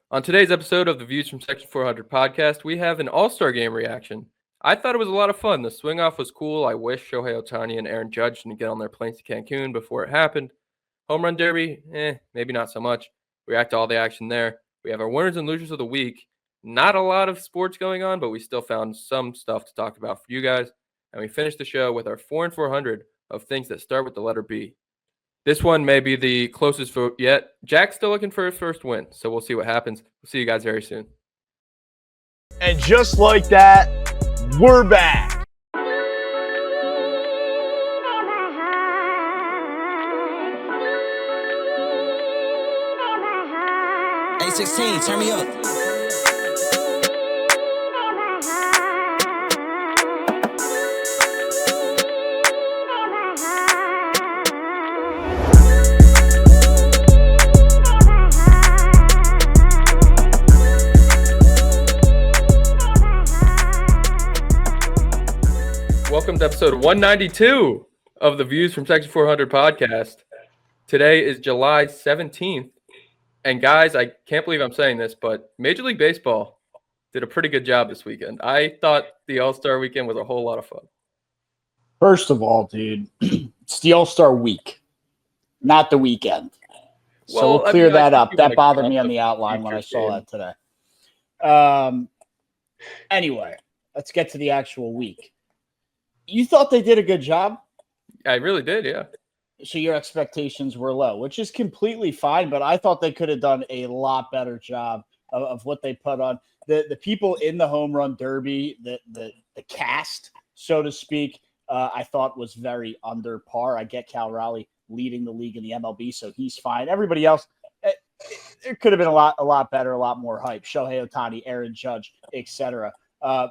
On today's episode of the Views from Section 400 podcast, we have an All Star game reaction. I thought it was a lot of fun. The swing off was cool. I wish Shohei Ohtani and Aaron Judge didn't get on their planes to Cancun before it happened. Home run derby, maybe not so much. React to all the action there. We have our winners and losers of the week. Not a lot of sports going on, but we still found some stuff to talk about for you guys. And we finished the show with our 4 and 400 of things that start with the letter B. This one may be the closest vote yet. Jack's still looking for his first win, so we'll see what happens. We'll see you guys very soon. And just like that, we're back. A16, turn me up. Welcome to episode 192 of the Views from Section 400 podcast. Today is July 17th. And guys, I can't believe I'm saying this, but Major League Baseball did a pretty good job this weekend. I thought the All Star weekend was a whole lot of fun. First of all, dude, it's the All Star week, not the weekend. So we'll clear that up. That bothered me on the outline when I saw that today. Anyway, let's get to the actual week. You thought they did a good job? I really did, yeah. So your expectations were low, which is completely fine, but I thought they could have done a lot better job of what they put on. The people in the home run derby, the cast, so to speak, I thought was very under par. I get Cal Raleigh leading the league in the MLB, so he's fine. Everybody else, it could have been a lot better, a lot more hype. Shohei Ohtani, Aaron Judge, etc.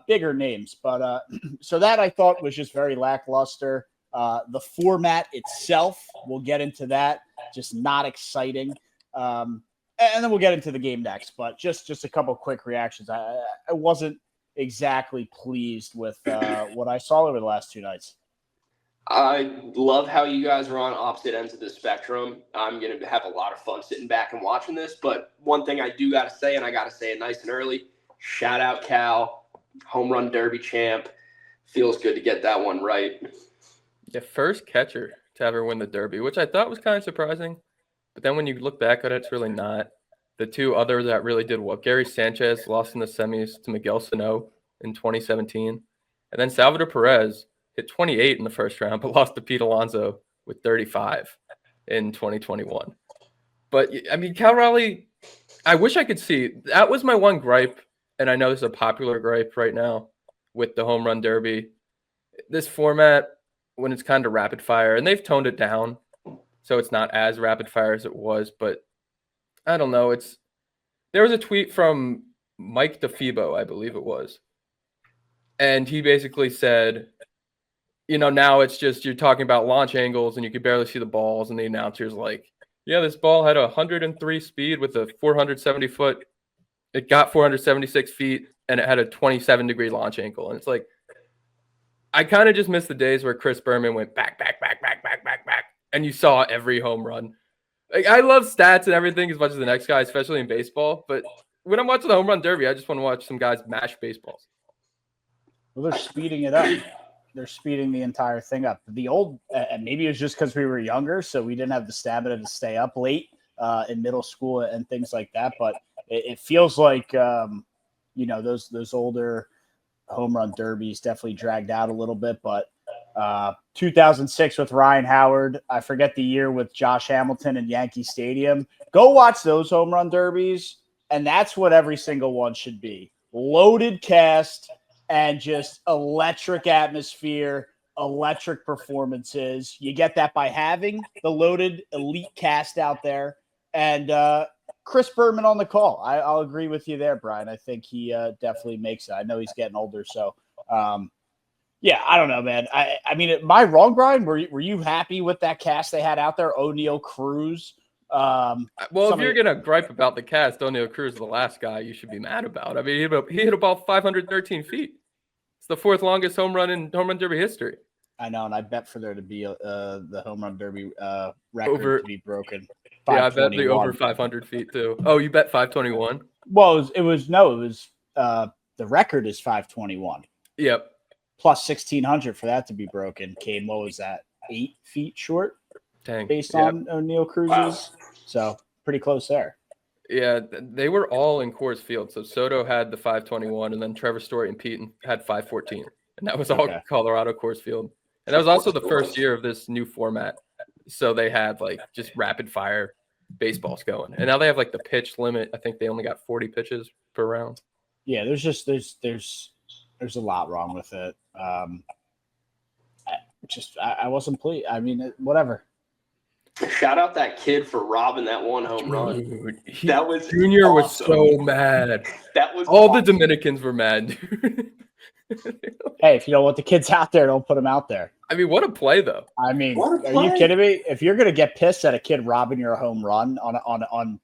Bigger names, but so that I thought was just very lackluster. The format itself, we'll get into that, just not exciting. And then we'll get into the game next, but just a couple quick reactions. I wasn't exactly pleased with what I saw over the last two nights. I love how you guys are on opposite ends of the spectrum. I'm going to have a lot of fun sitting back and watching this, but one thing I do got to say, and I got to say it nice and early, shout out Cal. Home run derby champ. Feels good to get that one right. The first catcher to ever win the derby, which I thought was kind of surprising. But then when you look back at it, it's really not. The two others that really did well, Gary Sanchez lost in the semis to Miguel Sano in 2017. And then Salvador Perez hit 28 in the first round, but lost to Pete Alonso with 35 in 2021. But, I mean, Cal Raleigh, I wish I could see. That was my one gripe. And I know this is a popular gripe right now with the home run derby. This format, when it's kind of rapid fire, and they've toned it down, so it's not as rapid fire as it was. But I don't know. There was a tweet from Mike DeFebo, I believe it was, and he basically said, now it's just you're talking about launch angles, and you could barely see the balls, and the announcer's like, yeah, this ball had 103 speed with a 470 foot. It got 476 feet, and it had a 27-degree launch angle. And it's like, I kind of just miss the days where Chris Berman went back, and you saw every home run. Like, I love stats and everything as much as the next guy, especially in baseball. But when I'm watching the home run derby, I just want to watch some guys mash baseballs. Well, they're speeding it up. They're speeding the entire thing up. The old, and maybe it was just because we were younger, so we didn't have the stamina to stay up late in middle school and things like that. But it feels like, those older home run derbies definitely dragged out a little bit. But 2006 with Ryan Howard, I forget the year with Josh Hamilton in Yankee Stadium. Go watch those home run derbies, and that's what every single one should be. Loaded cast and just electric atmosphere, electric performances. You get that by having the loaded elite cast out there. And Chris Berman on the call. I'll agree with you there, Brian. I think he definitely makes it. I know he's getting older, so yeah, I don't know, man. I mean, am I wrong, Brian? Were you happy with that cast they had out there? O'Neal, Cruz. Well, if you're gonna gripe about the cast, O'Neal Cruz is the last guy you should be mad about. I mean, he hit about 513 feet. It's the fourth longest home run in home run derby history. I know, and I bet for there to be the home run derby record to be broken. Yeah, I bet the over 500 feet too. Oh, you bet 521? Well, it was the record is 521 Yep. plus 1,600 for that to be broken. Came, what was that, 8 feet short Dang. based Yep. on O'Neal Cruz's. So pretty close there. Yeah, they were all in Coors Field. So Soto had the 521, and then Trevor Story and Pete had 514, and that was all Okay. Colorado Coors Field. And that was also the first year of this new format. So they had like just rapid fire baseballs going, and now they have like the pitch limit. I think they only got 40 pitches per round. Yeah, there's a lot wrong with it. I wasn't pleased. I mean, whatever. Shout out that kid for robbing that one home run. Dude, That was Junior was awesome. so mad. That was All awesome. the Dominicans were mad, dude. Hey, if you don't want the kids out there, don't put them out there. I mean, what a play though. I mean, What a are you play. kidding me? If you're gonna get pissed at a kid robbing your home run on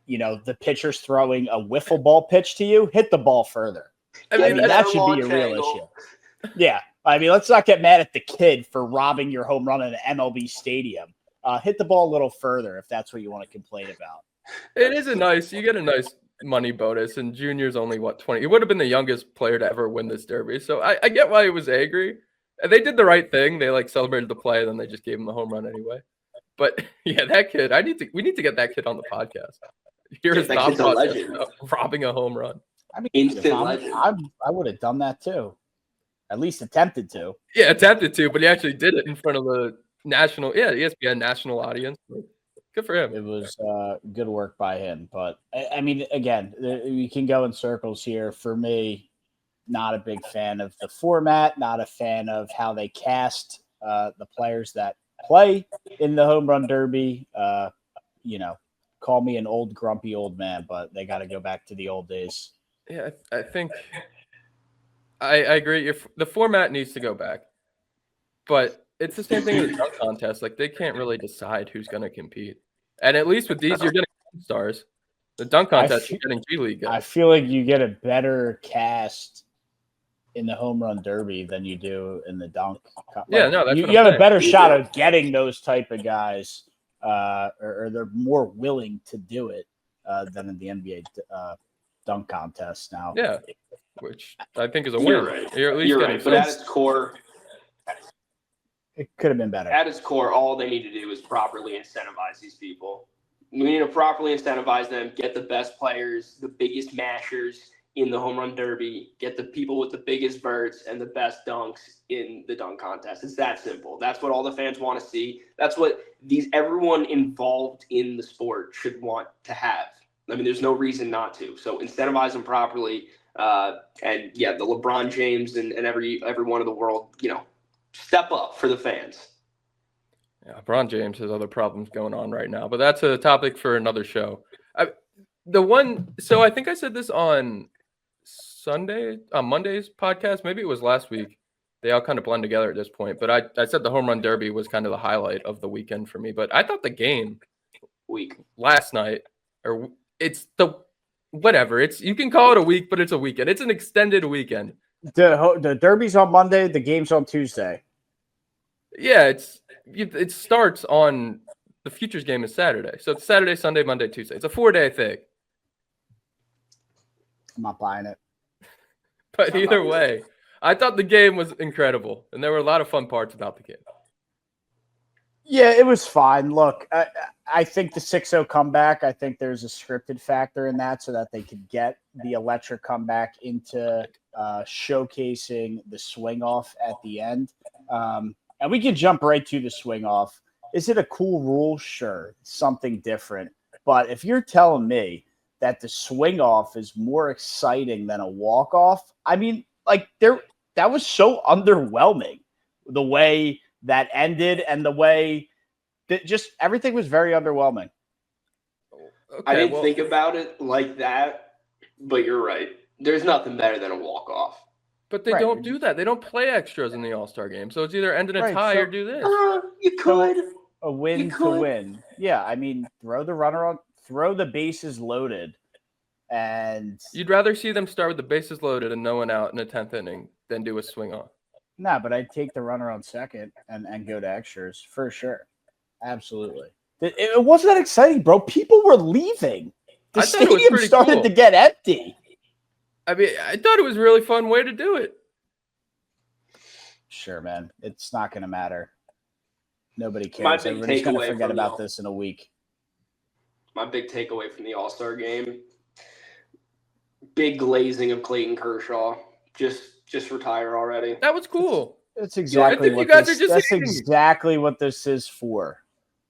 the pitcher's throwing a wiffle ball pitch to you, hit the ball further. I mean, that's that a should be a launch real angle. issue. Yeah. I mean, let's not get mad at the kid for robbing your home run in an MLB stadium. Hit the ball a little further if that's what you want to complain about. It is you get a nice money bonus, and Junior's only 20. He would have been the youngest player to ever win this derby. So I get why he was angry. And they did the right thing. They like celebrated the play, and then they just gave him the home run anyway. But yeah, that kid, we need to get that kid on the podcast. Hear his That thought kid's a process legend. about robbing a home run. I mean, Instant if legend. I would have done that too. At least attempted to. Yeah, attempted to, but he actually did it in front of the ESPN national audience. Good for him. It was good work by him. But, I mean, again, we can go in circles here. For me, not a big fan of the format, not a fan of how they cast the players that play in the home run derby. Call me an old, grumpy old man, but they got to go back to the old days. Yeah, I think I agree. The format needs to go back, but it's the same thing with the dunk contest. Like they can't really decide who's going to compete, and at least with these, you're getting stars. The dunk contest, you're getting G League guys. I feel like you get a better cast in the home run derby than you do in the dunk. Yeah, no, that's you what have I'm a saying. better shot of getting those type of guys, or they're more willing to do it than in the NBA dunk contest now. Yeah, which I think is a You're win. right. You're at least You're getting right. But at some. its core, It could have been better. at its core, all they need to do is properly incentivize these people. We need to properly incentivize them, get the best players, the biggest mashers in the home run derby, get the people with the biggest verts and the best dunks in the dunk contest. It's that simple. That's what all the fans want to see. That's what everyone involved in the sport should want to have. I mean, there's no reason not to. So incentivize them properly. And yeah, the LeBron James and everyone of the world, step up for the fans. Yeah, LeBron James has other problems going on right now, but that's a topic for another show. So I think I said this on Monday's podcast. Maybe it was last week. They all kind of blend together at this point. But I said the home run derby was kind of the highlight of the weekend for me. But I thought the game last night, or it's the whatever. You can call it a week, but it's a weekend. It's an extended weekend. The derby's on Monday. The game's on Tuesday. Yeah, it starts on the Futures game is Saturday. So it's Saturday, Sunday, Monday, Tuesday. It's a 4-day thing. I'm not buying it. But either way, I thought the game was incredible, and there were a lot of fun parts about the game. Yeah, it was fine. Look, I think the 6-0 comeback, I think there's a scripted factor in that so that they could get the electric comeback into showcasing the swing off at the end. And we can jump right to the swing off. Is it a cool rule? Sure. Something different. But if you're telling me that the swing off is more exciting than a walk off, I mean, like that was so underwhelming the way that ended and the way that just everything was very underwhelming. Okay, I didn't think about it like that, but you're right. There's nothing better than a walk off. But they Right. don't do that. They don't play extras in the All-Star game. So it's either end in a Right, tie so- or do this. You could. A win You to could. win. Yeah, I mean, throw the runner on, throw the bases loaded, and You'd rather see them start with the bases loaded and no one out in the 10th inning than do a swing off. nah, but I'd take the runner on second and go to extras for sure. Absolutely. It wasn't that exciting, bro. People were leaving. The I thought it was stadium pretty started cool. to get empty. I mean, I thought it was a really fun way to do it. Sure, man. It's not going to matter. Nobody My cares. big Everybody's going to takeaway forget from about the- this in a week. My big takeaway from the All Star game: big glazing of Clayton Kershaw. Just retire already. That was cool. That's exactly you what guys this. are just That's hating. exactly what this is for.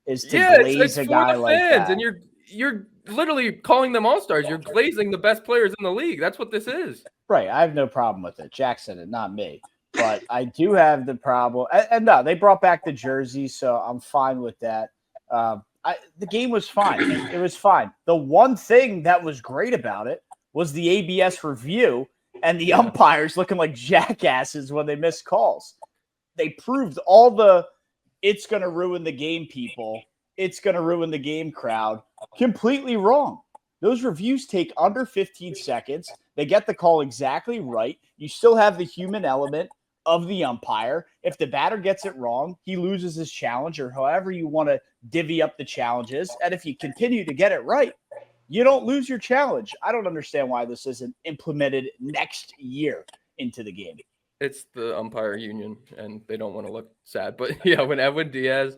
Is to Yeah, glaze it's a for guy the like fans, that. and you're literally calling them all-stars. You're glazing the best players in the league. That's what this is. Right. I have no problem with it. Jack said it, not me. But I do have the problem. And no, they brought back the jersey, so I'm fine with that. The game was fine. It was fine. The one thing that was great about it was the ABS review and the umpires looking like jackasses when they missed calls. They proved all the it's going to ruin the game people, it's going to ruin the game crowd completely wrong. Those reviews take under 15 seconds. They get the call exactly right. You still have the human element of the umpire. If the batter gets it wrong, he loses his challenge, or however you want to divvy up the challenges. And if you continue to get it right, you don't lose your challenge. I don't understand why this isn't implemented next year into the game. It's the umpire union, and they don't want to look sad. But yeah, when Edwin Diaz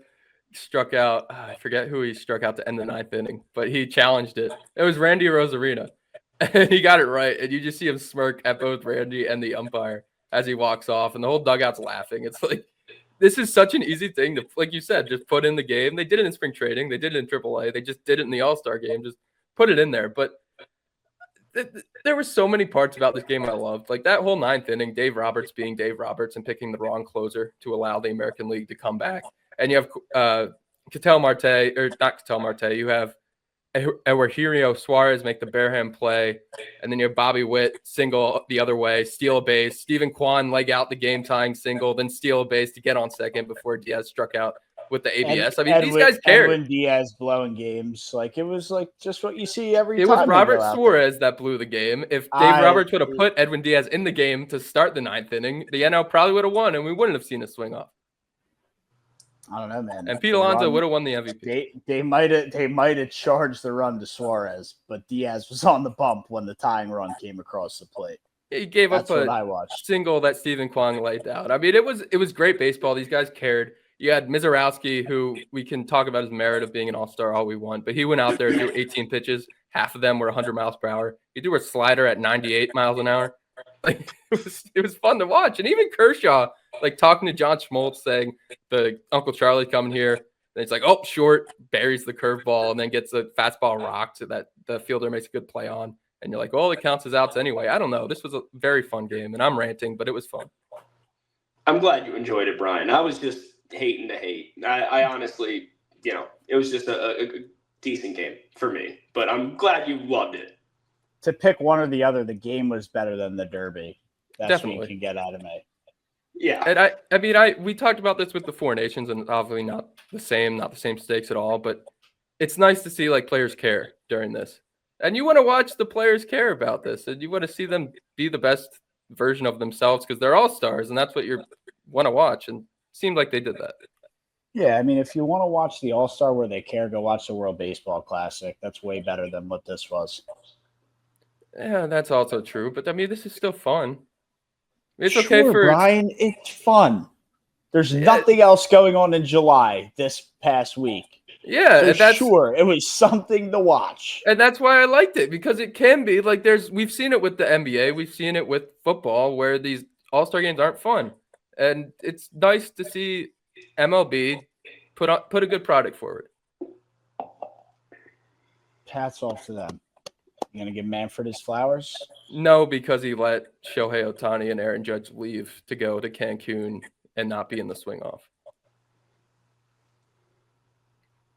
struck out, I forget who he struck out to end the ninth inning, but he challenged it. It was Randy Rosarina, and he got it right. And you just see him smirk at both Randy and the umpire as he walks off, and the whole dugout's laughing. It's like, this is such an easy thing to, like you said, just put in the game. They did it in spring training. They did it in AAA. They just did it in the All-Star game. Just put it in there. But there were so many parts about this game I loved. Like that whole ninth inning, Dave Roberts being Dave Roberts and picking the wrong closer to allow the American League to come back. And you have Ketel Marte, or not Ketel Marte, you have Eugenio Suarez make the bare hand play, and then you have Bobby Witt single the other way, steal a base, Stephen Kwan leg out the game-tying single, then steal a base to get on second before Diaz struck out with the ABS. These guys cared. Edwin Diaz blowing games. Like, it was like just what you see every time. It was Robert Suarez that blew the game. If Dave Roberts would have put Edwin Diaz in the game to start the ninth inning, the NL probably would have won, and we wouldn't have seen a swing off. I don't know, man. And Pete Alonso would have won the MVP. They might have charged the run to Suarez, but Diaz was on the bump when the tying run came across the plate. He gave up a single that Stephen Kwan laid out. I mean, it was great baseball. These guys cared. You had Mizorowski, who we can talk about his merit of being an all-star all we want, but he went out there and threw 18 pitches. Half of them were 100 miles per hour. He threw a slider at 98 miles an hour. Like, it was fun to watch. And even Kershaw, like talking to John Schmaltz, saying the Uncle Charlie coming here, and it's like, oh, short, buries the curveball, and then gets a fastball rocked so that the fielder makes a good play on. And you're like, well, it counts as outs anyway. I don't know. This was a very fun game, and I'm ranting, but it was fun. I'm glad you enjoyed it, Brian. I was just hating to hate. I honestly, it was just a decent game for me, but I'm glad you loved it. To pick one or the other, the game was better than the Derby. That's Definitely. what you can get out of me. Yeah. And we talked about this with the Four Nations, and obviously not the same stakes at all, but it's nice to see like players care during this. And you want to watch the players care about this, and you want to see them be the best version of themselves because they're all stars, and that's what you want to watch. And it seemed like they did that. Yeah, I mean, if you want to watch the All-Star where they care, go watch the World Baseball Classic. That's way better than what this was. Yeah, that's also true. But I mean, this is still fun. It's sure, okay for Brian. It's fun. There's nothing else going on in July this past week. Yeah, so sure, it was something to watch. And that's why I liked it, because it can be like we've seen it with the NBA, we've seen it with football, where these All-Star games aren't fun. And it's nice to see MLB put a good product forward. Hats off to them. You gonna give Manfred his flowers? No, because he let Shohei Ohtani and Aaron Judge leave to go to Cancun and not be in the swing off.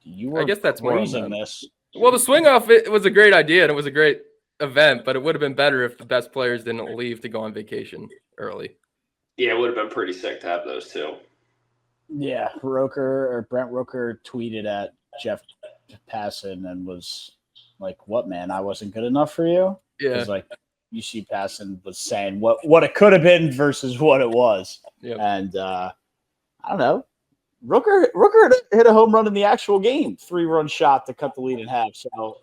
I guess that's more on them. this. Well, the swing off, it was a great idea and it was a great event, but it would have been better if the best players didn't leave to go on vacation early. Yeah, it would have been pretty sick to have those two. Yeah, Brent Rooker tweeted at Jeff Passan and was like, "What, man? I wasn't good enough for you." Yeah, like UC Passan was saying what it could have been versus what it was. Yep. And I don't know. Rooker hit a home run in the actual game, 3-run shot to cut the lead in half. So,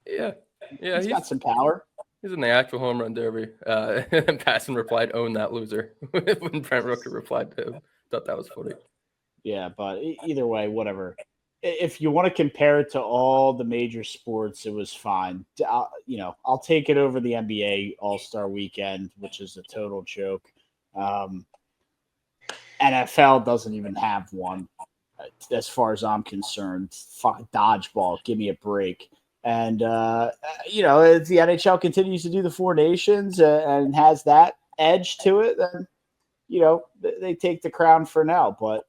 Yeah, he's got some power. He's in the actual home run derby. And Passon replied, "Own that loser." When Brent Rooker replied to him, thought that was funny. Yeah, but either way, whatever. If you want to compare it to all the major sports, it was fine. I'll take it over the NBA All Star Weekend, which is a total joke. NFL doesn't even have one, as far as I'm concerned. Fuck dodgeball, give me a break. And as the NHL continues to do the Four Nations and has that edge to it, then they take the crown for now. But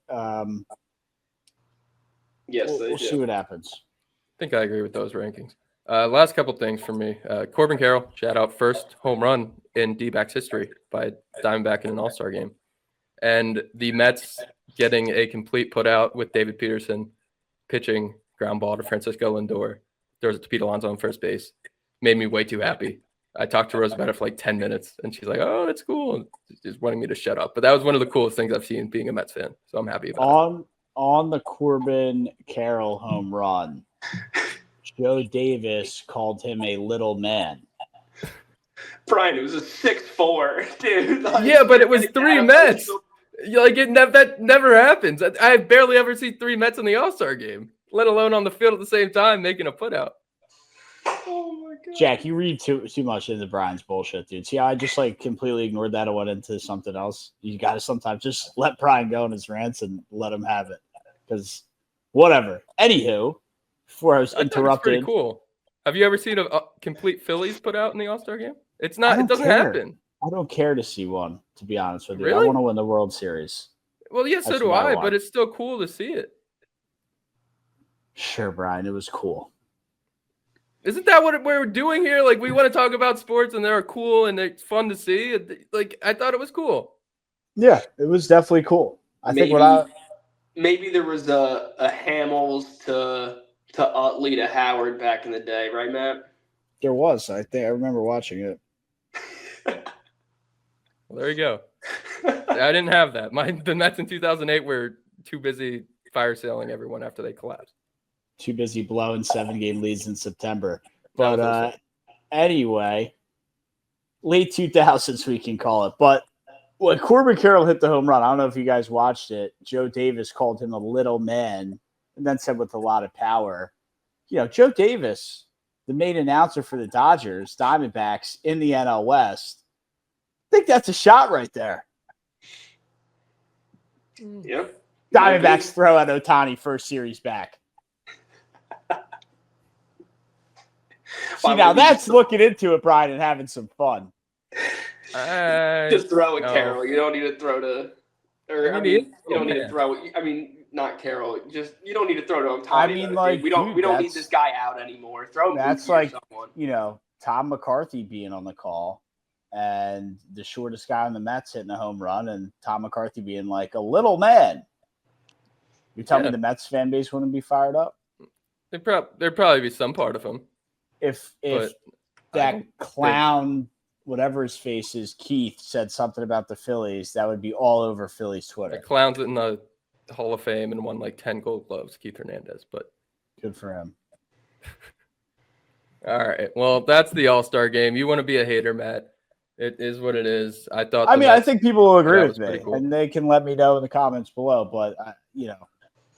yes, we'll see what happens. I think I agree with those rankings. Last couple things for me. Corbin Carroll, shout out, first home run in D-backs history by Diamondback in an All-Star game. And the Mets getting a complete put out with David Peterson pitching ground ball to Francisco Lindor. There was a Pete Alonso on first base. Made me way too happy. I talked to Rose about it for like 10 minutes, and she's like, "Oh, that's cool." Just wanting me to shut up. But that was one of the coolest things I've seen being a Mets fan. So I'm happy about it. On the Corbin Carroll home run, Joe Davis called him a little man. Brian, it was a 6-4, dude. Yeah, but it was 3 Mets. That never happens. I barely ever see 3 Mets in the All-Star game, let alone on the field at the same time making a putout. Oh my god, Jack, you read too much into Brian's bullshit, dude. See how I just completely ignored that and went into something else? You got to sometimes just let Brian go in his rants and let him have it, because whatever. Anywho, before I was interrupted, pretty cool. Have you ever seen a complete Phillies put out in the All-Star game? It's not. It doesn't happen. I don't care to see one, to be honest with you. Really? I want to win the World Series. Well, yeah, so do I, but it's still cool to see it. Sure, Brian, it was cool. Isn't that what we're doing here? Like, we want to talk about sports, and they're cool, and it's fun to see. Like, I thought it was cool. Yeah, it was definitely cool. Maybe there was a Hamels to Utley to Howard back in the day, right, Matt? There was. I remember watching it. Well, there you go. I didn't have that. The Mets in 2008 were too busy fire selling everyone after they collapsed. Too busy blowing 7-game leads in September. But anyway, late 2000s we can call it. But when Corbin Carroll hit the home run, I don't know if you guys watched it, Joe Davis called him a little man and then said with a lot of power. Joe Davis, the main announcer for the Dodgers, Diamondbacks in the NL West, I think that's a shot right there. Yep. Diamondbacks throw at Ohtani first series back. See, now that's looking into it, Brian, and having some fun. Just throw at Carroll. You don't need to throw to, you don't need to throw. Not Carroll. Just you don't need to throw to Ohtani. We don't need this guy out anymore. Throw him. That's like Tom McCarthy being on the call, and the shortest guy on the Mets hitting a home run, and Tom McCarthy being like a little man. You tell me the Mets fan base wouldn't be fired up? There'd probably be some part of them. If that clown, whatever his face is, Keith, said something about the Phillies, that would be all over Phillies Twitter. The clown's in the Hall of Fame and won like 10 Gold Gloves, Keith Hernandez, but good for him. All right. Well, that's the All-Star game. You want to be a hater, Matt. It is what it is. I think people will agree with me, cool. and they can let me know in the comments below, but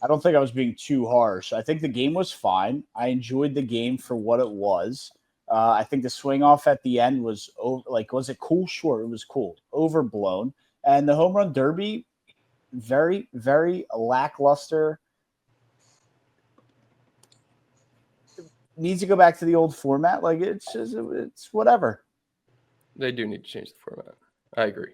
I don't think I was being too harsh. I think the game was fine. I enjoyed the game for what it was. I think the swing off at the end was was it cool? Sure, it was cool. Overblown. And the home run derby, very, very lackluster. Needs to go back to the old format. It's whatever. They do need to change the format. I agree.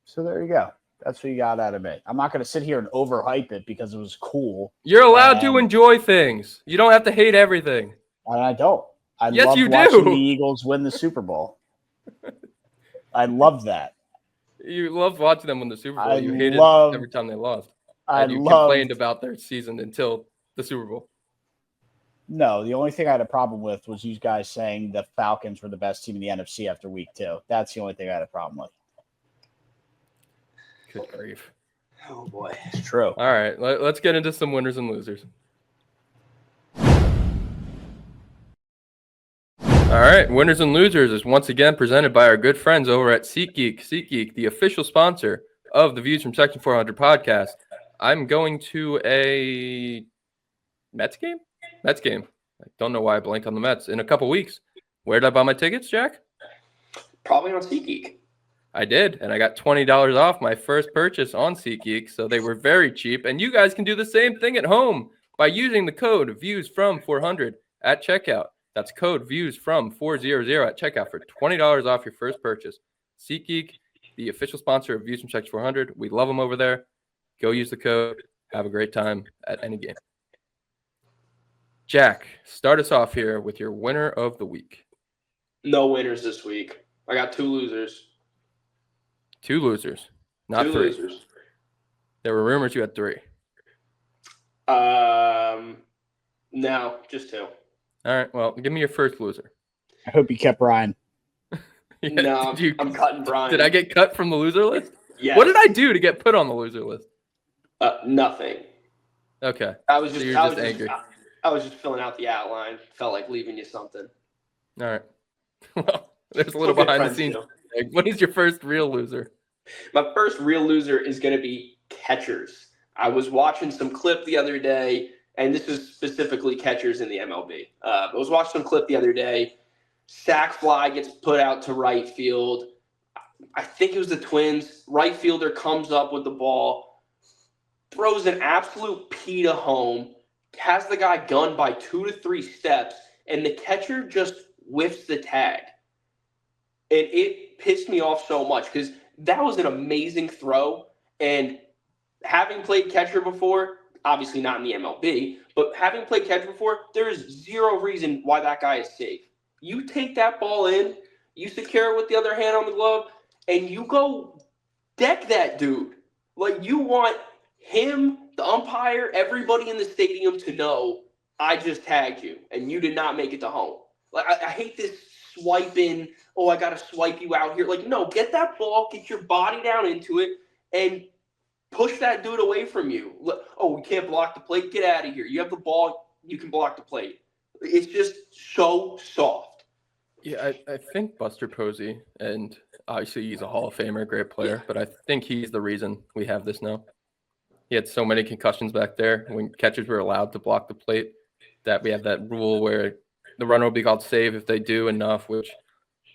So there you go. That's what you got out of me. I'm not going to sit here and overhype it because it was cool. You're allowed to enjoy things. You don't have to hate everything. And I don't. Yes, you watching do. The Eagles win the Super Bowl. I love that. You love watching them win the Super Bowl. You hated every time they lost. And you complained about their season until the Super Bowl. No, the only thing I had a problem with was you guys saying the Falcons were the best team in the NFC after week 2. That's the only thing I had a problem with. Good grief. Oh, boy. It's true. All right, let's get into some winners and losers. All right, winners and losers is once again presented by our good friends over at SeatGeek. SeatGeek, the official sponsor of the Views from Section 400 podcast. I'm going to a Mets game. I don't know why I blanked on the Mets in a couple weeks. Where did I buy my tickets, Jack? Probably on SeatGeek. I did, and I got $20 off my first purchase on SeatGeek, so they were very cheap. And you guys can do the same thing at home by using the code VIEWSFROM400 at checkout. That's code VIEWSFROM400 at checkout for $20 off your first purchase. SeatGeek, the official sponsor of Views from Section 400. We love them over there. Go use the code. Have a great time at any game. Jack, start us off here with your winner of the week. No winners this week. I got 2 losers. 2 losers, not 2 3. losers. There were rumors you had 3. No, just 2. All right, well, give me your first loser. I hope you kept Ryan. Yeah, No, I'm cutting Brian. Did I get cut from the loser list? Yeah. What did I do to get put on the loser list? Nothing. Okay. I was So just, you're I just was angry. I was just filling out the outline. Felt like leaving you something. All right. Well, there's a little We're good behind the friends, scenes. too. What is your first real loser? My first real loser is going to be catchers. I was watching some clip the other day, and this is specifically catchers in the MLB. I was watching some clip the other day. Sac fly gets put out to right field. I think it was the Twins. Right fielder comes up with the ball, throws an absolute pita home, has the guy gunned by 2 to 3 steps, and the catcher just whiffs the tag. And it pissed me off so much because that was an amazing throw. And having played catcher before, obviously not in the MLB, but having played catcher before, there is zero reason why that guy is safe. You take that ball in, you secure it with the other hand on the glove, and you go deck that dude. Like, you want him, the umpire, everybody in the stadium to know, I just tagged you, and you did not make it to home. Like, I hate this swiping, oh, I got to swipe you out here. Like, no, get that ball, get your body down into it, and push that dude away from you. Oh, we can't block the plate. Get out of here. You have the ball. You can block the plate. It's just so soft. Yeah, I think Buster Posey, and obviously he's a Hall of Famer, great player, but I think he's the reason we have this now. He had so many concussions back there when catchers were allowed to block the plate that we have that rule where the runner will be called save if they do enough, which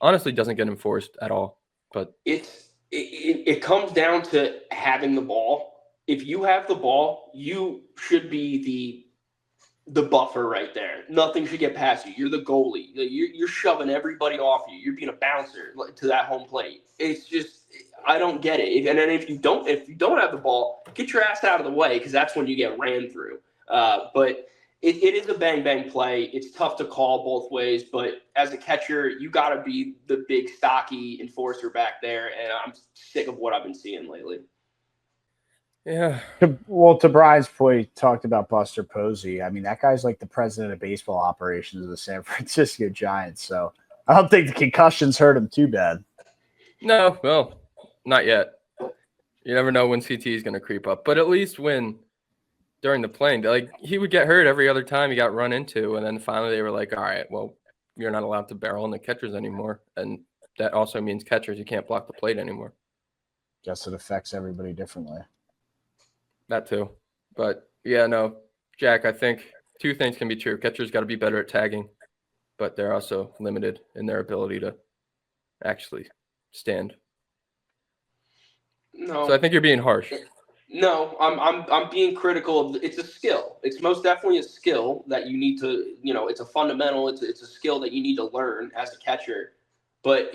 honestly doesn't get enforced at all. But it comes down to having the ball. If you have the ball, you should be the buffer right there. Nothing should get past you. You're the goalie. You're shoving everybody off you. You're being a bouncer to that home plate. It's just, I don't get it. And then if you don't have the ball, get your ass out of the way because that's when you get ran through. But it is a bang play. It's tough to call both ways. But as a catcher, you got to be the big stocky enforcer back there. And I'm sick of what I've been seeing lately. yeah, Well, to Brian's point, he talked about Buster Posey. I mean, that guy's like the president of baseball operations of the San Francisco Giants. So I don't think the concussions hurt him too bad. no, well, not yet. You never know when CT is going to creep up. But at least when during the playing, like he would get hurt every other time he got run into. And then finally they were like, all right, well, you're not allowed to barrel in the catchers anymore. And that also means catchers, you can't block the plate anymore. Guess it affects everybody differently. That too. But yeah, no, Jack, I think 2 things can be true. Catchers got to be better at tagging, but they're also limited in their ability to actually stand. No. So I think you're being harsh. No, I'm being critical. It's a skill. It's most definitely a skill that you need to, it's a fundamental. It's a skill that you need to learn as a catcher. But,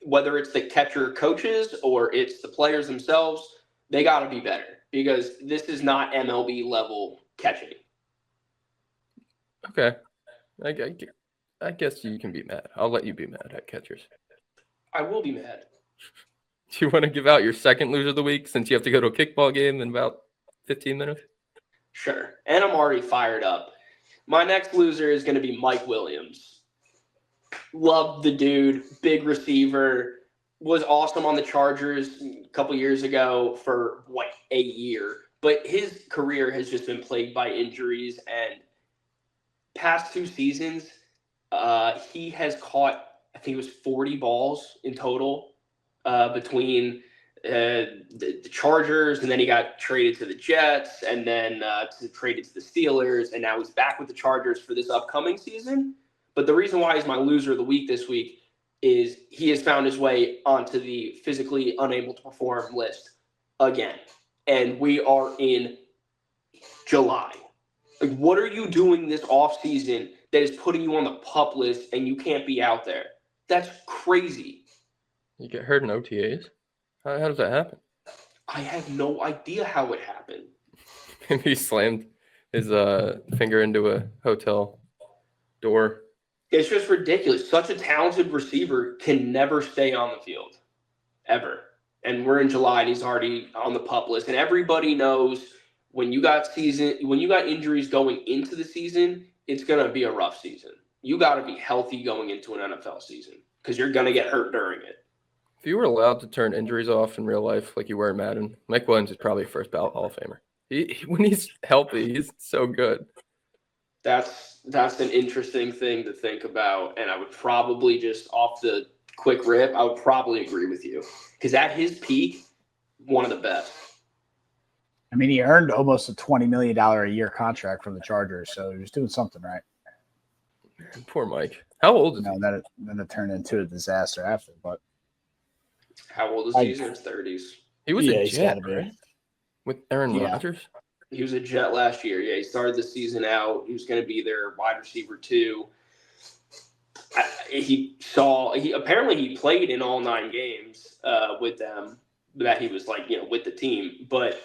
whether it's the catcher coaches or it's the players themselves, they got to be better because this is not MLB level catching. Okay. I guess you can be mad. I'll let you be mad at catchers. I will be mad. Do you want to give out your second loser of the week since you have to go to a kickball game in about 15 minutes? Sure. And I'm already fired up. My next loser is going to be Mike Williams. Loved the dude, big receiver, was awesome on the Chargers a couple years ago for a year. But his career has just been plagued by injuries, and past 2 seasons, He has caught, I think it was 40 balls in total between the Chargers, and then he got traded to the Jets, and then traded to the Steelers, and now he's back with the Chargers for this upcoming season. But the reason why he's my loser of the week this week is he has found his way onto the physically unable to perform list again. And we are in July. Like, what are you doing this offseason that is putting you on the PUP list and you can't be out there? That's crazy. You get hurt in OTAs? How does that happen? I have no idea how it happened. Maybe he slammed his finger into a hotel door. It's just ridiculous. Such a talented receiver can never stay on the field, ever. And we're in July, and he's already on the PUP list. And everybody knows when you got injuries going into the season, it's gonna be a rough season. You got to be healthy going into an NFL season because you're gonna get hurt during it. If you were allowed to turn injuries off in real life like you were in Madden, Mike Williams is probably a first ballot Hall of Famer. When he's healthy, he's so good. That's an interesting thing to think about, and I would probably just off the quick rip, I would probably agree with you because at his peak, one of the best. I mean, he earned almost a $20 million a year contract from the Chargers, so he was doing something right. Poor Mike. How old is he? Then it turned into a disaster after. But how old is he? He's in his 30s. He was a he's Jet, gotta be. right? With Aaron Rodgers? He was a Jet last year. Yeah, he started the season out. He was going to be their wide receiver 2. He played in all 9 games with them that he was with the team, but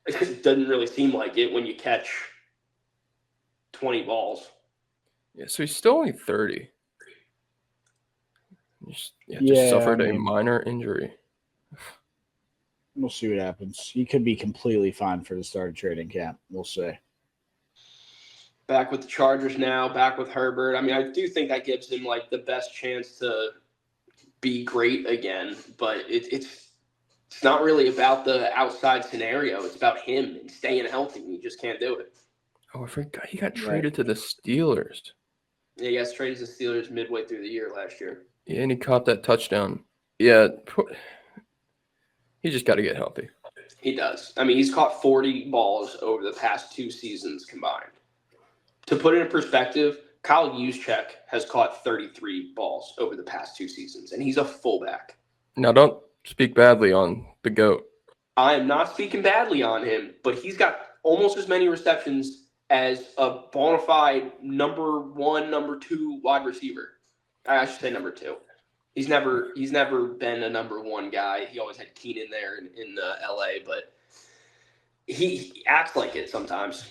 it doesn't really seem like it when you catch 20 balls. Yeah, so he's still only 30. Just suffered a minor injury. We'll see what happens. He could be completely fine for the start of training camp. We'll see. Back with the Chargers now, back with Herbert. I mean, I do think that gives him the best chance to be great again, but it's not really about the outside scenario. It's about him and staying healthy. He just can't do it. Oh, I forgot he got traded to the Steelers. Yeah, he got traded to the Steelers midway through the year last year. Yeah, and he caught that touchdown. Yeah, he just got to get healthy. He does. I mean, he's caught 40 balls over the past 2 seasons combined. To put it in perspective, Kyle Juszczyk has caught 33 balls over the past 2 seasons, and he's a fullback. Now, don't speak badly on the GOAT. I am not speaking badly on him, but he's got almost as many receptions as a bona fide number 1, number 2 wide receiver. I should say number 2. He's never been a number 1 guy. He always had Keenan there in LA, but he acts like it sometimes.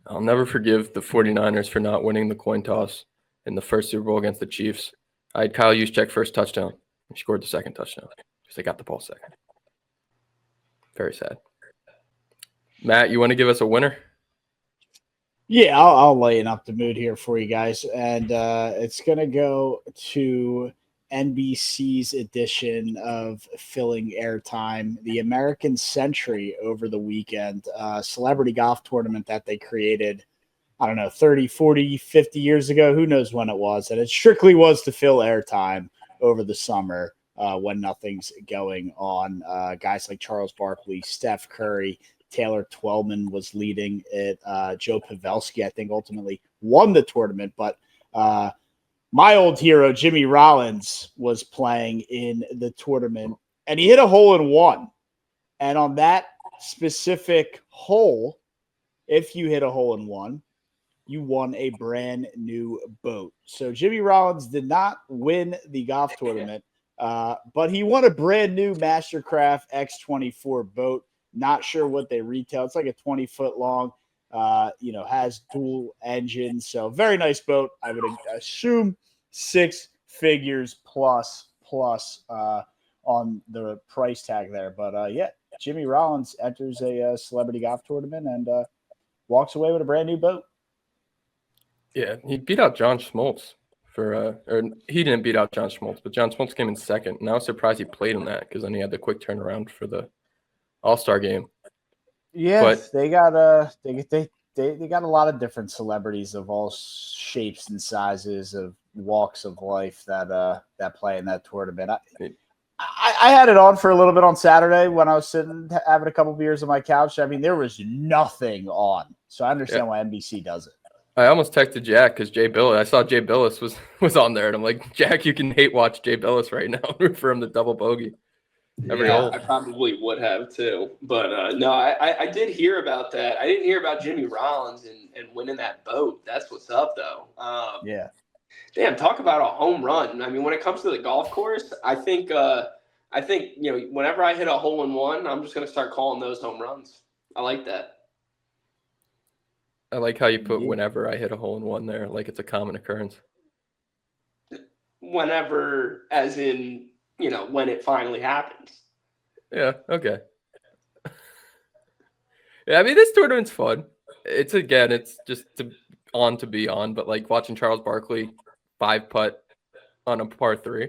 I'll never forgive the 49ers for not winning the coin toss in the first Super Bowl against the Chiefs. I had Kyle Juszczyk first touchdown. He scored the second touchdown because they got the ball second. Very sad. Matt, you want to give us a winner? Yeah, I'll lighten up the mood here for you guys. And it's going to go to NBC's edition of filling airtime, the American Century over the weekend, celebrity golf tournament that they created, I don't know, 30, 40, 50 years ago. Who knows when it was. And it strictly was to fill airtime over the summer when nothing's going on. Guys like Charles Barkley, Steph Curry, Taylor Twellman was leading it. Joe Pavelski, I think, ultimately won the tournament. But my old hero, Jimmy Rollins, was playing in the tournament, and he hit a hole-in-one. And on that specific hole, if you hit a hole-in-one, you won a brand new boat. So Jimmy Rollins did not win the golf tournament, but he won a brand new Mastercraft X24 boat. Not sure what they retail. It's like a 20-foot long, has dual engines. So very nice boat. I would assume 6 figures plus on the price tag there. But Jimmy Rollins enters a celebrity golf tournament and walks away with a brand new boat. Yeah, he beat out John Schmaltz or he didn't beat out John Schmaltz, but John Schmaltz came in second. And I was surprised he played in that because then he had the quick turnaround for the All Star game. Yeah, but they got they they got a lot of different celebrities of all shapes and sizes of walks of life that play in that tournament. I had it on for a little bit on Saturday when I was sitting having a couple beers on my couch. I mean, there was nothing on, so I understand why NBC does it. I almost texted Jack because I saw Jay Billis was on there, and I'm like, Jack, you can hate watch Jay Billis right now and root for him to double bogey. I probably would have too, but no, I did hear about that. I didn't hear about Jimmy Rollins and winning that boat. That's what's up, though. Yeah. Damn, talk about a home run. I mean, when it comes to the golf course, I think whenever I hit a hole in one, I'm just gonna start calling those home runs. I like that. I like how you put whenever I hit a hole in one there, like it's a common occurrence. Whenever, as in, when it finally happens. Yeah, okay. Yeah, I mean, this tournament's fun. It's just to be on, but like watching Charles Barkley 5-putt on a par 3.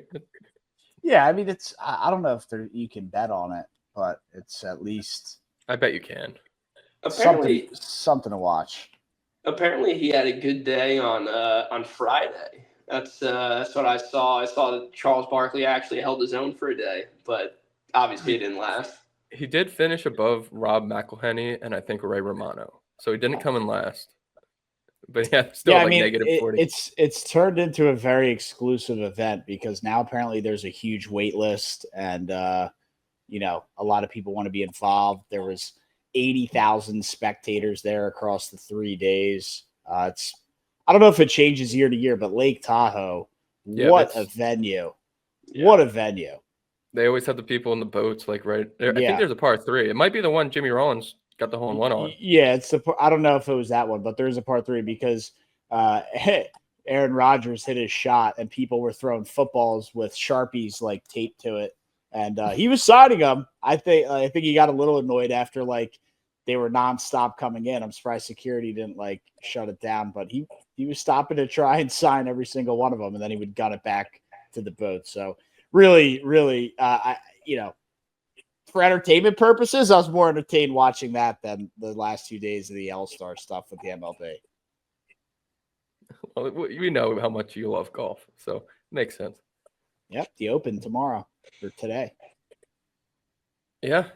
Yeah, I mean, I don't know if you can bet on it, but it's at least I bet you can. Apparently, something to watch. Apparently, he had a good day on Friday. That's what I saw. I saw that Charles Barkley actually held his own for a day, but obviously it didn't last. He did finish above Rob McElhenney and I think Ray Romano, so he didn't come in last. But yeah, still negative 40. It's turned into a very exclusive event because now apparently there's a huge wait list and a lot of people want to be involved. There was 80,000 spectators there across the 3 days. I don't know if it changes year to year, but Lake Tahoe, what a venue. Yeah. What a venue. They always have the people in the boats like right there. I think there's a par 3. It might be the one Jimmy Rollins got the hole in one on. Yeah, I don't know if it was that one, but there's a par 3 because Aaron Rodgers hit his shot and people were throwing footballs with Sharpies like taped to it. And he was signing them. I think he got a little annoyed after like they were nonstop coming in. I'm surprised security didn't like shut it down, but he was stopping to try and sign every single one of them, and then he would gun it back to the boat. So really, for entertainment purposes, I was more entertained watching that than the last 2 days of the All Star stuff with the MLB. Well, we know how much you love golf, so it makes sense. Yep, the Open tomorrow or today. Yeah.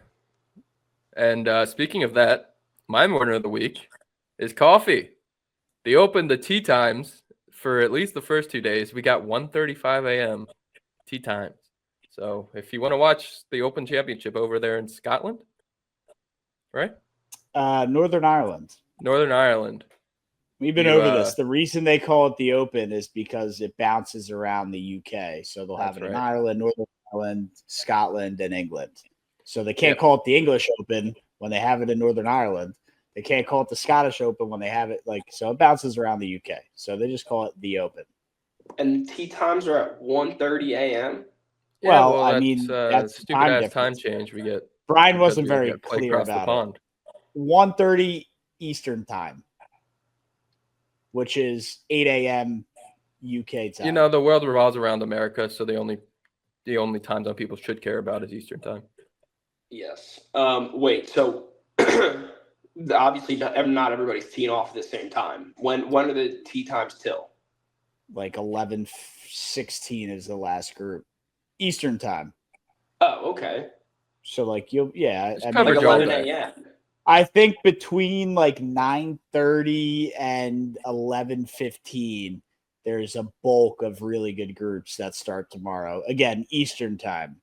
And speaking of that, my morning of the week is coffee. The Open, the tee times for at least the first 2 days, we got 1:35 a.m. tee times. So if you want to watch the Open Championship over there in Scotland, right? Northern Ireland. Northern Ireland. We've been over this. The reason they call it the Open is because it bounces around the UK. So they'll have it in Ireland, Northern Ireland, Scotland, and England. So they can't call it the English Open when they have it in Northern Ireland. They can't call it the Scottish Open when they have it so it bounces around the UK. So they just call it the Open. And tee times are at 1:30 a.m. Yeah, well, I mean, that's stupid time change we get. Brian wasn't very clear about it. 1:30 Eastern time, which is 8 a.m. UK time. The world revolves around America, so the only time that people should care about is Eastern time. Yes. Wait. So obviously, not everybody's teeing off at the same time. When are the tee times till? Like 11:16 is the last group. Eastern time. Oh, okay. So like I mean, like 11 a.m. I think between like 9:30 and 11:15, there's a bulk of really good groups that start tomorrow. Again, Eastern time.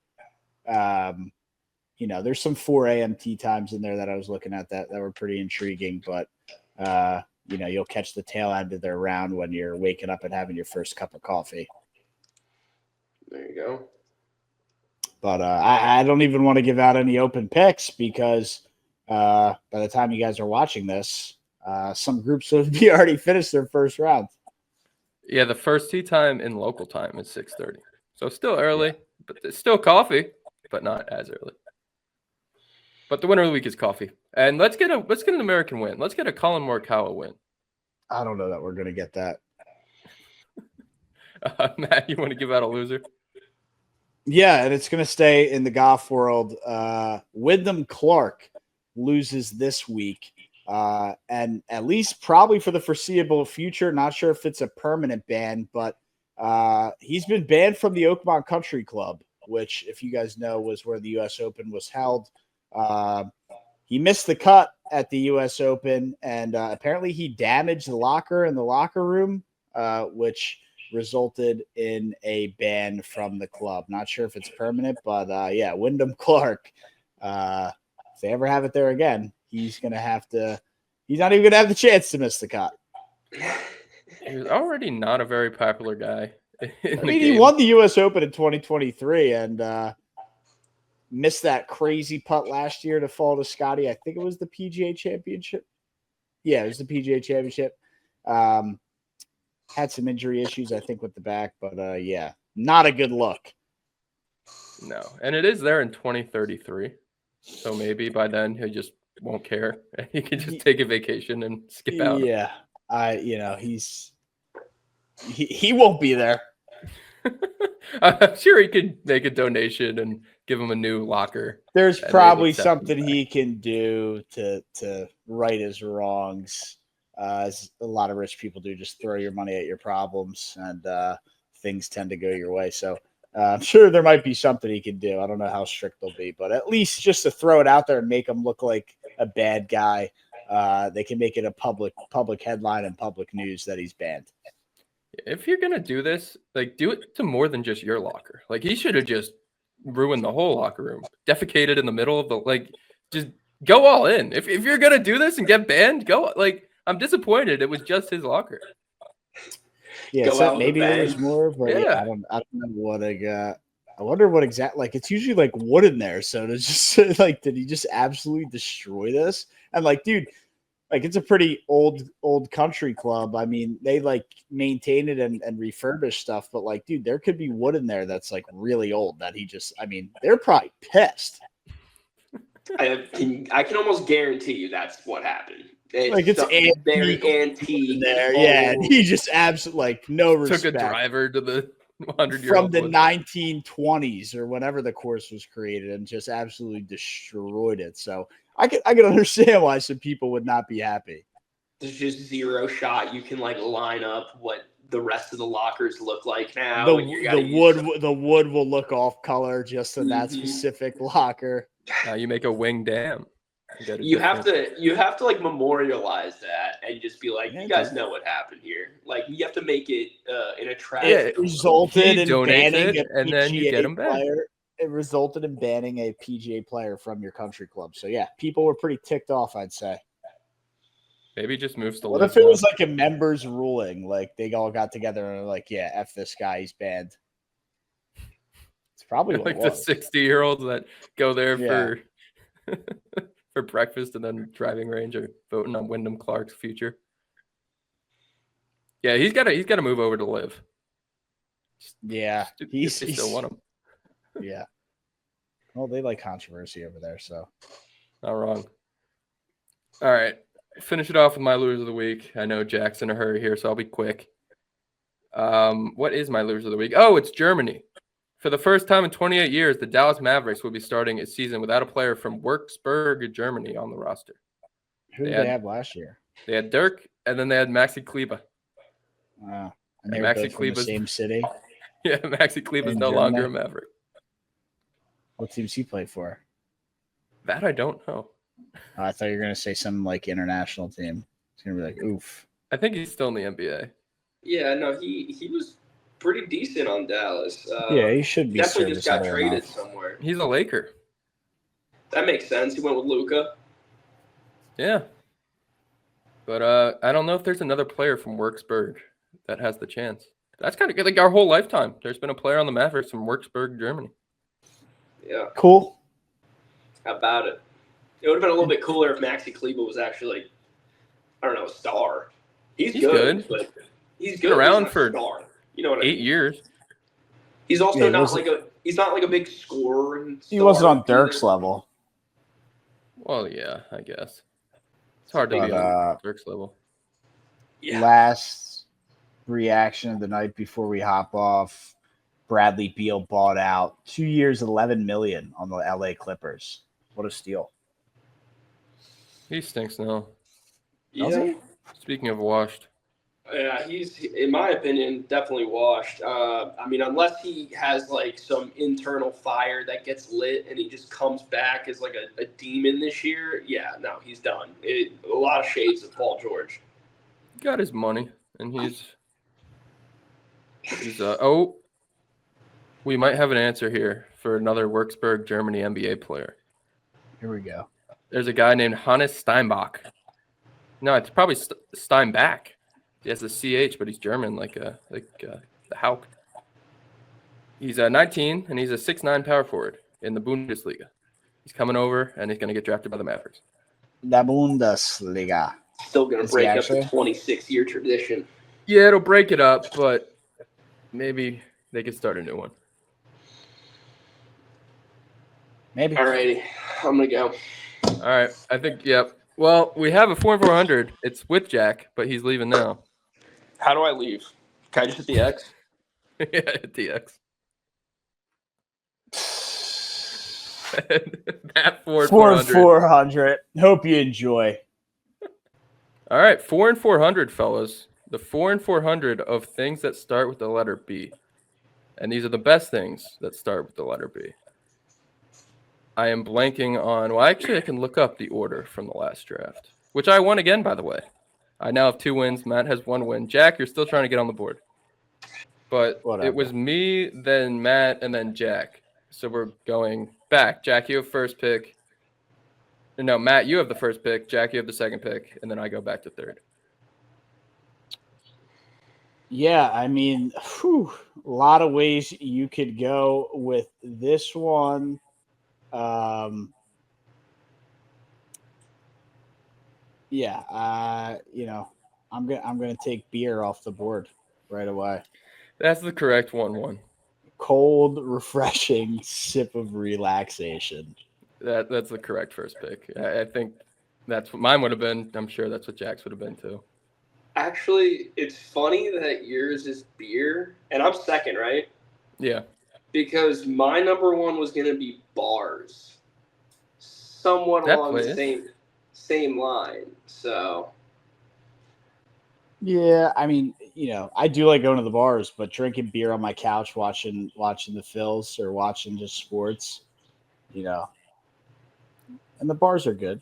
There's some 4 a.m. tee times in there that I was looking at that were pretty intriguing, but you'll catch the tail end of their round when you're waking up and having your first cup of coffee. There you go. But I don't even want to give out any open picks because by the time you guys are watching this, some groups will be already finished their first round. Yeah, the first tee time in local time is 6:30. So still early, but it's still coffee, but not as early. But the winner of the week is coffee. And let's get an American win. Let's get a Colin Morikawa win. I don't know that we're going to get that. Matt, you want to give out a loser? Yeah, and it's going to stay in the golf world. Wyndham Clark loses this week And at least probably for the foreseeable future, not sure if it's a permanent ban, but he's been banned from the Oakmont Country Club, which, if you guys know, was where the U.S. Open was held. He missed the cut at the U.S. Open, and apparently he damaged the locker in the locker room, which resulted in a ban from the club. Not sure if it's permanent, but yeah, Wyndham Clark, if they ever have it there again, he's not even going to have the chance to miss the cut. He was already not a very popular guy. He won the U.S. Open in 2023 and missed that crazy putt last year to fall to Scotty. I think it was the PGA Championship. Yeah, it was the PGA Championship. Had some injury issues, I think, with the back, but yeah, not a good look. No, and it is there in 2033, so maybe by then he just won't care. He can just take a vacation and skip out. Yeah, he won't be there. I'm sure he could make a donation and give him a new locker. There's probably something he can do to right his wrongs. As a lot of rich people do, just throw your money at your problems, and things tend to go your way. So I'm sure there might be something he can do. I don't know how strict they'll be, but at least just to throw it out there and make him look like a bad guy, they can make it a public headline and public news that he's banned. If you're gonna do this, like, do it to more than just your locker. Like, he should have just ruined the whole locker room, defecated in the middle of the just go all in. If you're gonna do this and get banned, go. Like, I'm disappointed. It was just his locker. Yeah, so maybe there's more, but yeah, I don't know what I got. I wonder what exactly. It's usually like wood in there. So to just did he just absolutely destroy this? And dude. It's a pretty old country club. I mean, they maintain it and refurbish stuff, but dude, there could be wood in there that's really old that they're probably pissed. I can almost guarantee you that's what happened. It's very antique there. Yeah, and he just absolutely no respect. Took a driver to the 100-year-old from the 1920s or whenever the course was created and just absolutely destroyed it. So I can understand why some people would not be happy. There's just zero shot you can line up what the rest of the lockers look like now. The wood will look off color just in that specific locker. You make a wing dam. You have to memorialize that and just be like, you guys know what happened here. You have to make it an attractive. It resulted in banning it, and then you get them back. It resulted in banning a PGA player from your country club. So yeah, people were pretty ticked off, I'd say. Maybe just moves to. What if it was a members ruling? They all got together and were yeah, F this guy, he's banned. It's probably what the 60-year-olds that go there for breakfast and then driving range are voting on Wyndham Clark's future. Yeah, he's got to move over to live. Yeah, they still want him. Yeah. Well, they like controversy over there, so. Not wrong. All right. Finish it off with my loser of the week. I know Jack's in a hurry here, so I'll be quick. What is my loser of the week? Oh, it's Germany. For the first time in 28 years, the Dallas Mavericks will be starting its season without a player from Würzburg, Germany on the roster. Who did they have last year? They had Dirk, and then they had Maxi Kleber. Wow. And they were both from the same city? Yeah, Maxi Kleber is no longer a Maverick. What teams he play for? That I don't know. I thought you were going to say some international team. It's going to be oof. I think he's still in the NBA. Yeah, no, he was pretty decent on Dallas. Yeah, he should be. Definitely just got traded somewhere. He's a Laker. That makes sense. He went with Luka. Yeah. But I don't know if there's another player from Würzburg that has the chance. That's kind of good. Our whole lifetime, there's been a player on the Mavericks from Würzburg, Germany. Yeah. Cool. How about it? It would have been a little bit cooler if Maxi Kleber was actually, a star. He's good, but he's good. Been around for star. You know what 8 years. He's also he's not a big scorer. He wasn't on Dirk's level. Well, yeah, I guess. It's hard to be on Dirk's level. Yeah. Last reaction of the night before we hop off. Bradley Beal bought out 2 years, $11 million on the LA Clippers. What a steal! He stinks now. Does he? Speaking of washed. Yeah, he's, in my opinion, definitely washed. I mean, unless he has like some internal fire that gets lit and he just comes back as like a demon this year. Yeah, no, he's done. A lot of shades of Paul George. Got his money, and he's we might have an answer here for another Würzburg, Germany NBA player. Here we go. There's a guy named Hannes Steinbach. No, it's probably Steinbach. He has the CH, but he's German, like the Hauk. He's 19, and he's a 6'9" power forward in the Bundesliga. He's coming over, and he's going to get drafted by the Mavericks. La Bundesliga. Still going to Is break he up the actually? 26-year tradition. Yeah, it'll break it up, but maybe they could start a new one. Maybe. All righty, I'm going to go. All right, I think, yep. Well, we have a 4 and 400. It's with Jack, but he's leaving now. How do I leave? Can I just hit the X? Yeah, hit the X. That 4 and 400. 400. Hope you enjoy. All right, 4 and 400, fellas. The 4 and 400 of things that start with the letter B. And these are the best things that start with the letter B. I am blanking on, well, actually, I can look up the order from the last draft, which I won again, by the way. I now have 2 wins. Matt has 1 win. Jack, you're still trying to get on the board. But Whatever. It was me, then Matt, and then Jack. So we're going back. Jack, you have first pick. No, Matt, you have the first pick. Jack, you have the second pick. And then I go back to third. Yeah, I mean, a lot of ways you could go with this one. I'm gonna take beer off the board right away. That's the correct 1-1. Cold, refreshing sip of relaxation. That's the correct first pick. I think that's what mine would have been. I'm sure that's what Jack's would have been too. Actually, it's funny that yours is beer, and I'm second, right? Yeah. Because my number 1 was going to be bars. Somewhat That along the plays. same line. So, Yeah, I mean, I do like going to the bars, but drinking beer on my couch, watching the Phils or watching just sports, and the bars are good.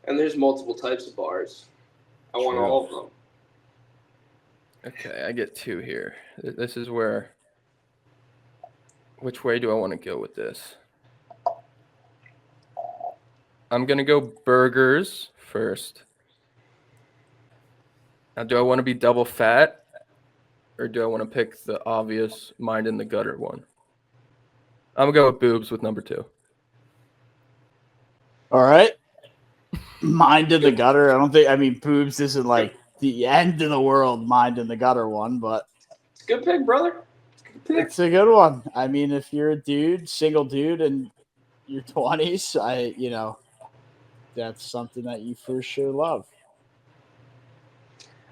and there's multiple types of bars. I want True. all of them. Okay, I get 2 here. This is where. Which way do I want to go with this? I'm going to go burgers first. Now, do I want to be double fat? Or do I want to pick the obvious mind in the gutter one? I'm going to go with boobs with number 2. All right. Mind in the gutter. Boobs isn't like the end of the world mind in the gutter one, but It's a good pick, brother. It's a good pick. it's a good one. I mean, if you're a dude, single dude in your 20s, that's something that you for sure love.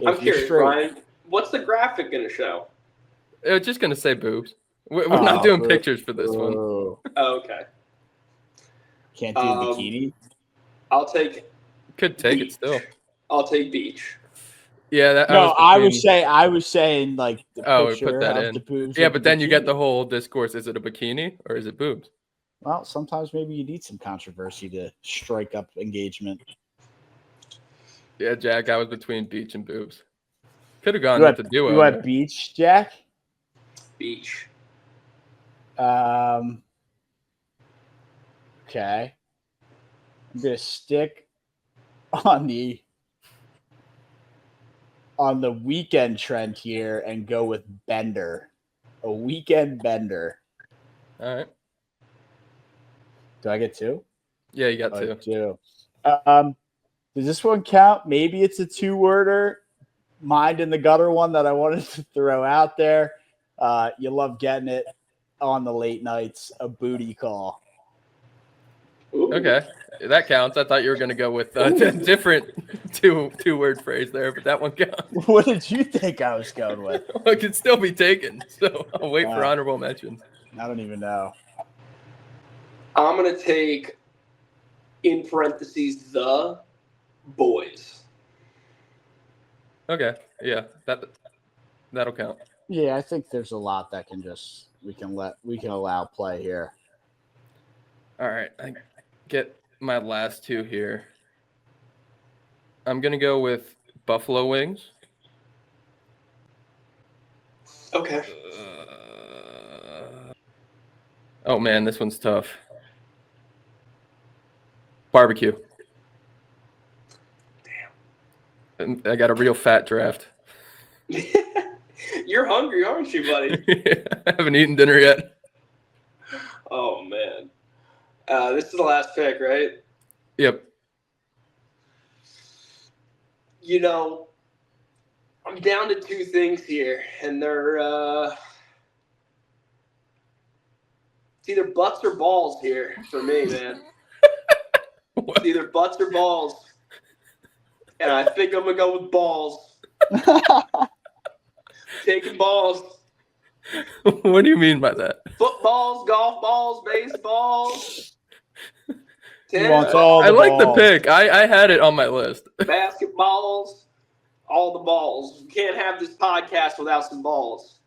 I'm If you're curious, straight. Ryan. What's the graphic going to show? It's just going to say boobs. We're not doing pictures for this one. Oh, Oh, okay. can't do a bikini. I'll take Could take it still. I'll take beach. Yeah, that. No, I between- was saying like the Oh, we picture put that of in. the boobs. Yeah, with but the then you get bikini. the whole discourse. Is it a bikini or is it boobs? Well, sometimes maybe you need some controversy to strike up engagement. Yeah, Jack, I was between beach and boobs. Could have gone You with the duo. You went there. beach, Jack? Beach. Okay. I'm gonna stick on the weekend trend here and go with bender. A weekend bender. All right. Do I get 2? Yeah, you got I 2. do. Does this one count? Maybe it's a 2-worder. Mind in the gutter one that I wanted to throw out there. You love getting it on the late nights. A booty call. Ooh. Okay, that counts. I thought you were going to go with a different two-word phrase there, but that one counts. What did you think I was going with? It could still be taken, so I'll wait for honorable mentions. I don't even know. I'm going to take, in parentheses, the boys. Okay. Yeah. That'll count. Yeah, I think there's a lot that we can allow play here. All right. I get my last two here. I'm gonna go with buffalo wings. Okay. Oh man, this one's tough. Barbecue. Damn. I got a real fat draft. You're hungry, aren't you, buddy? I haven't eaten dinner yet. Oh man. This is the last pick, right? Yep. You know, I'm down to two things here, and they're it's either butts or balls here for me, man. It's either butts or balls, and I think I'm gonna go with balls. Taking balls. What do you mean by that? Footballs, golf balls, baseballs. He wants all the I like the balls. pick. I had it on my list. Basketballs, all the balls. You can't have this podcast without some balls.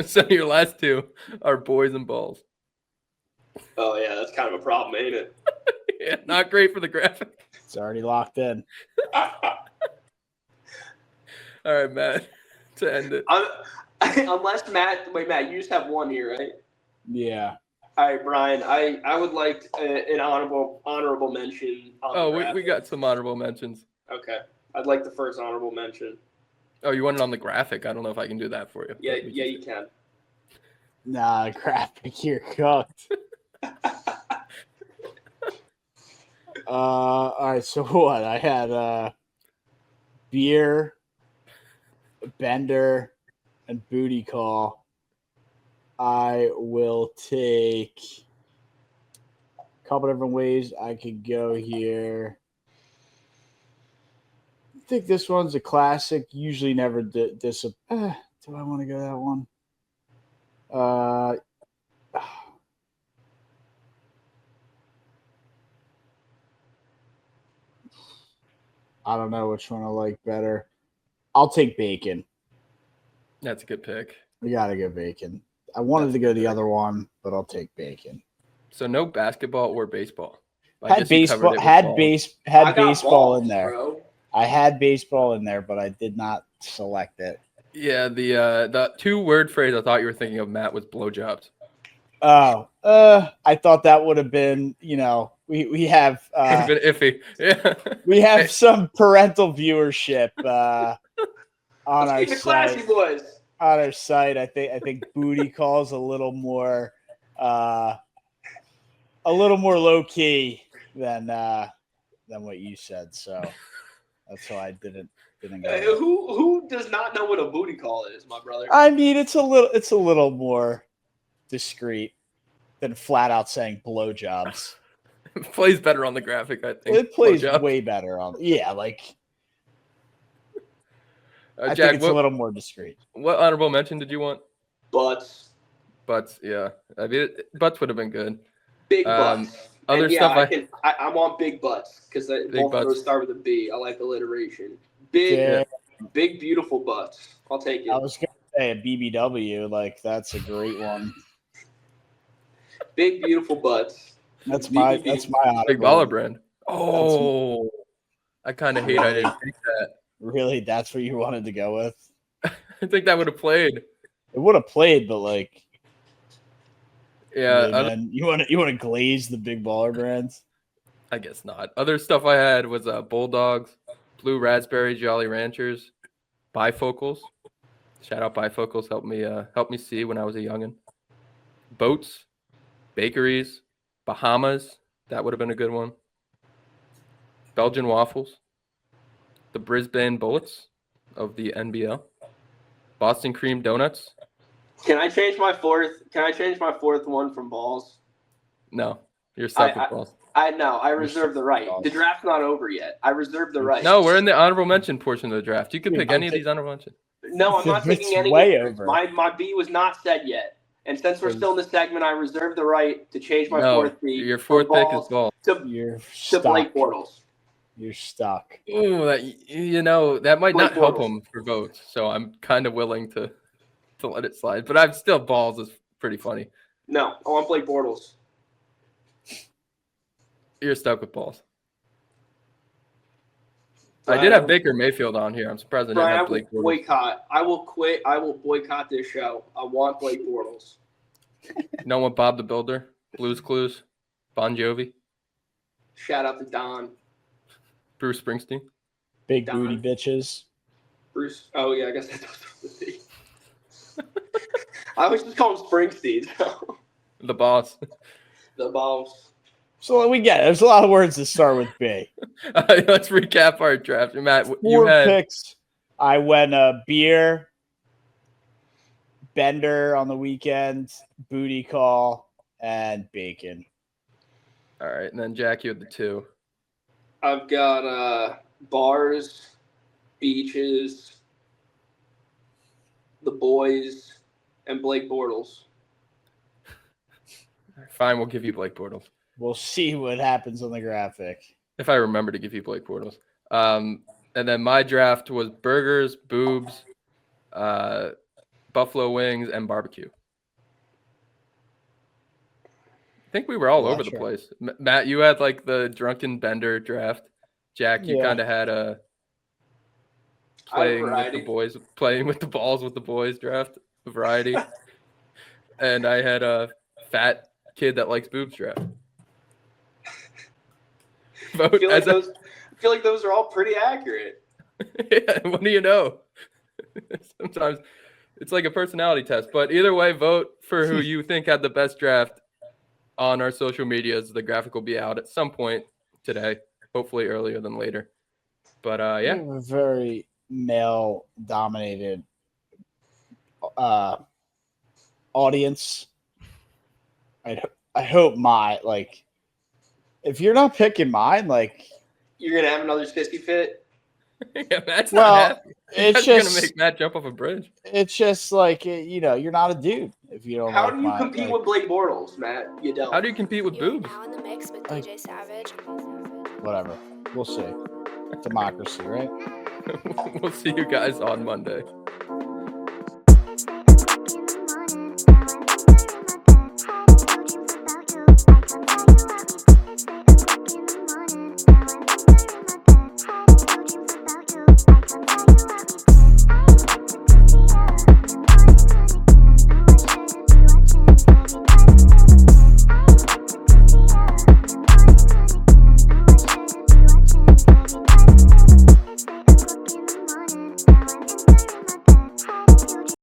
So your last two are boys and balls. Oh yeah, that's kind of a problem, ain't it? Yeah, not great for the graphic. It's already locked in. All right, Matt, to end it. Unless Matt, you just have one here, right? Yeah. All right, Brian. I would like an honorable mention. On the We got some honorable mentions. Okay, I'd like the first honorable mention. Oh, you want it on the graphic? I don't know if I can do that for you. Yeah, you can. Nah, graphic, you're cooked. All right, so what? I had beer, bender, and booty call. I will take a couple different ways I could go here. I think this one's a classic. Usually never do I want to go that one? I don't know which one I like better. I'll take bacon. That's a good pick. We gotta go bacon. I wanted to go the other one, but I'll take bacon. So no basketball or baseball. Had baseball in there. Bro. I had baseball in there, but I did not select it. Yeah, the two-word phrase I thought you were thinking of, Matt, was blowjobs. Oh, I thought that would have been, we have It's been iffy. Yeah. we have some parental viewership on Let's our keep it classy, site. boys. On our site, I think booty calls a little more low key than what you said. So that's why I didn't go. Who does not know what a booty call is, my brother? I mean, it's a little more discreet than flat out saying blowjobs. It plays better on the graphic, I think. It plays Blowjob. way better on. Yeah, like I Jack, think it's a little more discreet. What honorable mention did you want? Butts. Butts, yeah. I mean, butts would have been good. Big butts. Other and stuff I want big butts because both of those start with a B. I like alliteration. Big, beautiful butts. I'll take it. I was going to say a BBW. Like, that's a great one. Big, beautiful butts. That's my honorable. Big baller brand. Oh, I kind of hate I didn't think that. Really? That's what you wanted to go with? I think that would have played. It would have played, but like, yeah. really, man, you want to glaze the big baller brands? I guess not. Other stuff I had was Bulldogs, Blue Raspberry, Jolly Ranchers, Bifocals. Shout out Bifocals, helped me see when I was a youngin'. Boats, bakeries, Bahamas. That would have been a good one. Belgian waffles. The Brisbane Bullets of the NBL. Boston Cream Donuts. Can I change my fourth one from balls? No, you're stuck with balls. I know. I reserve the right. The draft's not over yet. I reserve the right. No, we're in the honorable mention portion of the draft. You could pick any of these honorable mentions. No, I'm not taking any. Way over. My B was not said yet. And since we're still in the segment, I reserve the right to change my fourth B. Your fourth pick is balls. To Blake Bortles. You're stuck. Ooh, that might Blake not help Bortles. him for votes. So I'm kind of willing to let it slide. But I'm still balls is pretty funny. No, I want Blake Bortles. You're stuck with balls. I did have Baker Mayfield on here. I'm surprised I didn't Brian, I have will Blake Bortles. boycott. I will quit. I will boycott this show. I want Blake Bortles. No one Bob the Builder, Blues Clues, Bon Jovi, Shout out to Don. Bruce Springsteen. Big Don. booty bitches. Bruce. Oh, yeah, I guess that's what it would be. I always just call him Springsteen. The boss. The balls. So we get it. There's a lot of words that start with B. Let's recap our draft. Matt, you Four had picks. I went beer, Bender on the weekend, booty call, and bacon. all right, and then Jack, you had the 2. I've got bars, beaches, the boys, and Blake Bortles. Fine, we'll give you Blake Bortles. We'll see what happens on the graphic. If I remember to give you Blake Bortles. And then my draft was burgers, boobs, buffalo wings, and barbecue. I think we were all over the place. Matt, you had like the drunken Bender draft. Jack, you kind of had a playing with the boys, playing with the balls with the boys draft variety. And I had a fat kid that likes boobs draft. I feel like those are all pretty accurate. Yeah, what do you know? Sometimes it's like a personality test. But either way, vote for who you think had the best draft on our social medias. The graphic will be out at some point today, hopefully earlier than later. But yeah. We have a very male-dominated audience. I hope if you're not picking mine, You're gonna have another sissy fit. Yeah, Matt's not happy. It's That's just gonna make Matt jump off a bridge. It's just you're not a dude if you don't. How do you compete with Blake Bortles, Matt? You don't. How do you compete with boobs? Now in the mix with DJ Savage. Whatever. We'll see. Democracy, right? We'll see you guys on Monday.